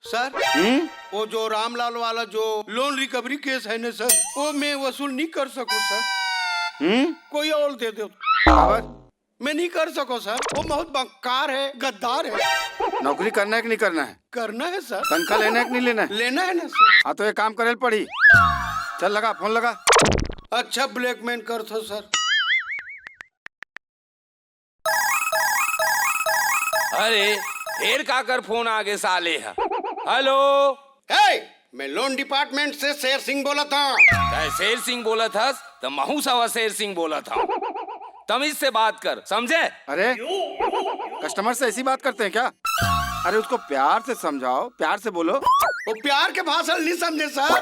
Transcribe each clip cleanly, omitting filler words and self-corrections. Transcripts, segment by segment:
Sir वो जो रामलाल वाला जो लोन रिकवरी केस है ना सर, वो मैं वसूल नहीं कर सकूं सर। कोई और दे दो। मैं नहीं कर सकूं सर, वो बहुत बंकार है, गद्दार है। नौकरी करना है कि नहीं करना है? करना है सर। तनख्वाह लेना है कि नहीं लेना है? लेना है ना सर। हाँ तो एक काम करे पड़ी, चल लगा फोन लगा। अच्छा ब्लैकमेल कर थो सर। अरे फिर का कर फोन आगे साले है। हेलो, मैं लोन डिपार्टमेंट से शेर सिंह बोला था। शेर सिंह बोला था तो महू सवा शेर सिंह बोला था। तमीज से बात कर, समझे? अरे कस्टमर से ऐसी बात करते हैं क्या? अरे उसको प्यार से समझाओ, प्यार से बोलो। वो प्यार के भाषण नहीं समझे सर।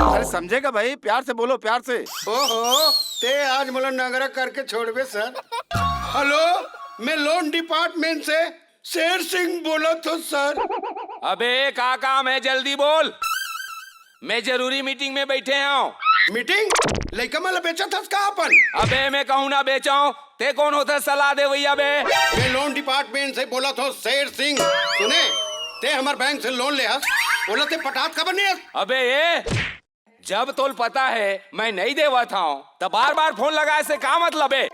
अरे समझेगा भाई, प्यार से बोलो, प्यार से। ओहो, ते आज मुला नगरा करके छोड़बे सर। हेलो, मैं लोन डिपार्टमेंट से शेर सिंह बोला तो सर। अबे का काम है, जल्दी बोल। मैं जरूरी मीटिंग में बैठे हूँ। मीटिंग? लइका माला बेचा था का अपन? अबे मैं कहूँ ना बेचाऊं, ते कौन होता सलाह दे भैया बे? मैं लोन डिपार्टमेंट से बोला था शेर सिंह। सुने, ते हमार बैंक से लोन ले हस, बोला ते पटात का बने। अबे ये जब तोल पता है मैं नहीं देवा था तो बार बार फोन लगाए से का मतलब है?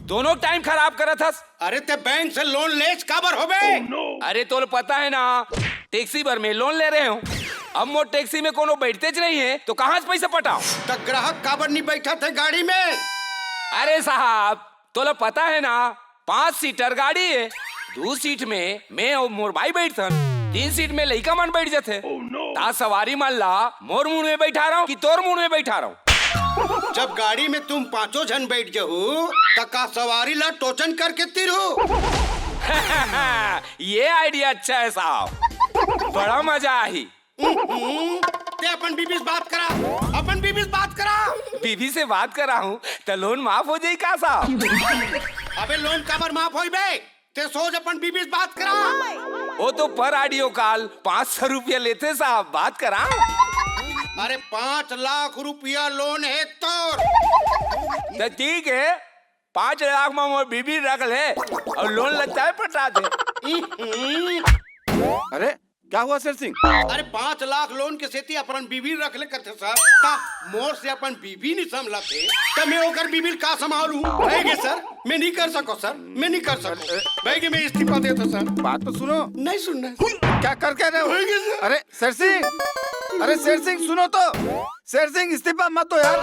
दोनों टाइम खराब करत हस। अरे ते बैंक से लोन ले काबर होबे? अरे तोल पता है ना, टैक्सी भर में लोन ले रहे हो। अब मोर टैक्सी में कोनो बैठते ज नहीं है तो कहाँ से पैसा पटाओ? तो ग्राहक काबर नहीं बैठा थे गाड़ी में? अरे साहब तोला पता है ना, 5 सीटर गाड़ी है। 2 सीट में मैं और मोर भाई बैठन, 3 सीट में लड़का मन बैठ जाते। ता सवारी मान ला मोर मुंह में बैठा रहा हूँ कि तोर मुंह में बैठा रहा हूँ? जब गाड़ी में तुम 5 जन बैठ जाओ तो का सवारी ला टोचन करके तिरहो। ये आइडिया अच्छा है साहब, बड़ा मजा आई। ते अपन बीबी से बात करा, अपन बीबी से बात करा। बीबी से बात कर रहा हूँ तो लोन माफ हो जाए का साहब? अबे लोन काबर माफ होई बे? ते सोच अपन बीबी से बात करा। वो तो पर ऑडियो कॉल 500 रुपया लेते साहब, बात करा। अरे 5 लाख रुपया लोन है तो ठीक है, 5 लाख में मोर बीबी रख ले और लोन लगता है पटा दे। अरे क्या हुआ शेर सिंह? अरे 5 लाख लोन के सेती अपन बीबी रख ले करते सर। ता मोर से अपन बीबी नहीं संभलाते तो मैं ओकर बीबी का संभालूं? भाईगे सर, मैं नहीं कर सको सर, मैं नहीं कर सको। भाईगे मैं इस्तीफा देता सर। बात तो सुनो। नहीं सुनना है। क्या कर कह रहे हो? अरे शेर सिंह, अरे शेर सिंह सुनो तो। शेर सिंह इस्तीफा मत दो यार।